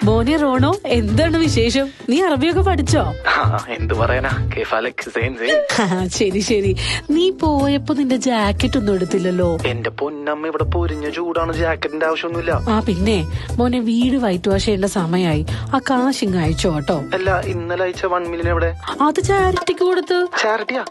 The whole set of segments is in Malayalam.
മോനെ റോണോ, എന്താണ് വിശേഷം? നീ അറബിയൊക്കെ പഠിച്ചോ? എന്ത് പറയാനാ, ശരി ശരി. നീ പോയപ്പോ നിന്റെ ജാക്കറ്റ് ഒന്നും എടുത്തില്ലല്ലോ. എന്റെ പൊന്നമ്മ, ഇവിടെ പൊരിഞ്ഞ ചൂടാണ്, ജാക്കറ്റിന്റെ ആവശ്യമൊന്നുമില്ല. പിന്നെ മോനെ, വീട് വൈറ്റ് വാഷ് ചെയ്യേണ്ട സമയമായി. ആ കാശ് ഇങ്ങ് അയച്ചോ കേട്ടോ. അല്ല, ഇന്നലെ അയച്ച 1 മില്യൺ എവിടെ? അത് ചാരിറ്റിക്ക് കൊടുത്ത്. ചാരിറ്റിയാ?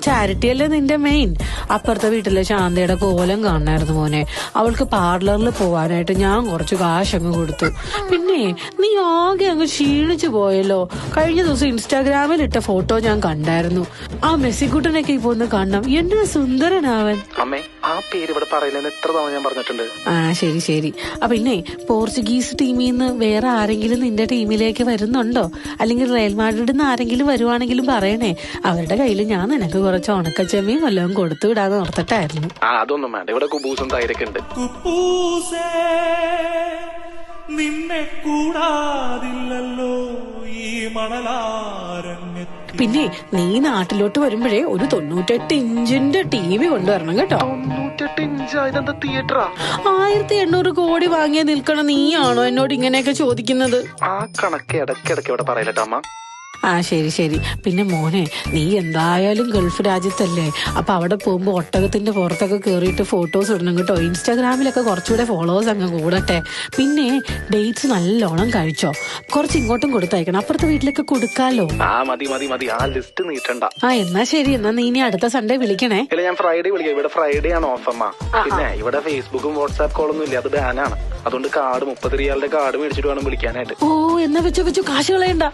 ചാരിറ്റി അല്ലേ നിന്റെ മെയിൻ. അപ്പുറത്തെ വീട്ടിലെ ശാന്തയുടെ കോലം കാണായിരുന്നു മോനെ. അവൾക്ക് പാർലറിൽ പോവാനായിട്ട് ഞാൻ കുറച്ച് കാശ് അങ്ങ് കൊടുത്തു. പിന്നെ നീ ആകെ അങ്ങ് ക്ഷീണിച്ചു പോയല്ലോ. കഴിഞ്ഞ ദിവസം ഇൻസ്റ്റാഗ്രാമിൽ ഇട്ട ഫോട്ടോ ഞാൻ കണ്ടായിരുന്നു. ആ മെസ്സിക്കുട്ടനൊക്കെ ഇപ്പൊ ഒന്ന് കാണണം. എന്നാ സുന്ദരനാവൻ. അമ്മേ, ആ പേര് ഇവിടെ പറയില്ലെന്ന് എത്ര തവണ ഞാൻ പറഞ്ഞിട്ടുണ്ട്. ശരി ശരി. പിന്നെ പോർച്ചുഗീസ് ടീമിൽ നിന്ന് വേറെ ആരെങ്കിലും നിന്റെ ടീമിലേക്ക് വരുന്നുണ്ടോ? അല്ലെങ്കിൽ റയൽ മാഡ്രിഡിൽ നിന്ന് ആരെങ്കിലും വരുവാണെങ്കിലും പറയണേ. അവരുടെ കയ്യിൽ ഞാൻ നിനക്ക് കുറച്ച് ഉണക്കച്ചെമ്മയും വല്ലതും കൊടുത്തു വിടാന്ന് ഓർത്തിട്ടായിരുന്നു. അതൊന്നും വേണ്ട, ഇവിടെ കുബൂസും തൈരൊക്കെ ഉണ്ട്. നിന്നെ കൂടാതില്ലല്ലോ ഈ മണലാരണ്യത്തിൽ. പിന്നെ നീ നാട്ടിലോട്ട് വരുമ്പോഴേ ഒരു 98 ഇഞ്ചിന്റെ TV കൊണ്ടുവരണം കേട്ടോ. 98 ഇഞ്ചാ? ഇതെന്താ തിയേറ്ററാ? 1800 കോടി വാങ്ങിയ നിൽക്കണ നീയാണോ എന്നോട് ഇങ്ങനെയൊക്കെ ചോദിക്കുന്നത്? ആ കണക്ക് ഇടയ്ക്കിടയ്ക്ക് ഇവിടെ പറയലട്ടോ അമ്മ. ശരി ശരി. പിന്നെ മോനെ, നീ എന്തായാലും ഗൾഫ് രാജ്യത്തല്ലേ, അപ്പൊ അവിടെ പോകുമ്പോ ഒട്ടകത്തിന്റെ പുറത്തൊക്കെ കേറിയിട്ട് ഫോട്ടോസ് ഇടണം കേട്ടോ. ഇൻസ്റ്റാഗ്രാമിലൊക്കെ കുറച്ചുകൂടെ ഫോളോവേഴ്സ് അങ്ങ് കൂടട്ടെ. പിന്നെ ഡേറ്റ്സ് നല്ലോണം കഴിച്ചോ. കുറച്ച് ഇങ്ങോട്ടും കൊടുത്തയക്കണം, അപ്പുറത്തെ വീട്ടിലൊക്കെ കൊടുക്കാലോ. മതി മതി മതി, ആ ലിസ്റ്റ് നീട്ടണ്ട. എന്നാ ശരി. എന്നാ നീ ഇനി അടുത്ത സൺഡേ വിളിക്കണേ. ഇല്ല, ഞാൻ ഫ്രൈഡേ വിളിക്കാം. ഇവിടെ ഫ്രൈഡേ ആണ് ഓഫ് അമ്മ. പിന്നെ ഇവിടെ ഫേസ്ബുക്കും വാട്സാപ്പ് കോളൊന്നും ഇല്ല, അത് ബാനാണ്. അതുകൊണ്ട് കാർഡ് 30 റിയാലിന്റെ കാർഡ് മേടിച്ചിട്ട് വേണം വിളിക്കാനായിട്ട്. എന്നാ വെച്ചോ കാശ് കളയണ്ട.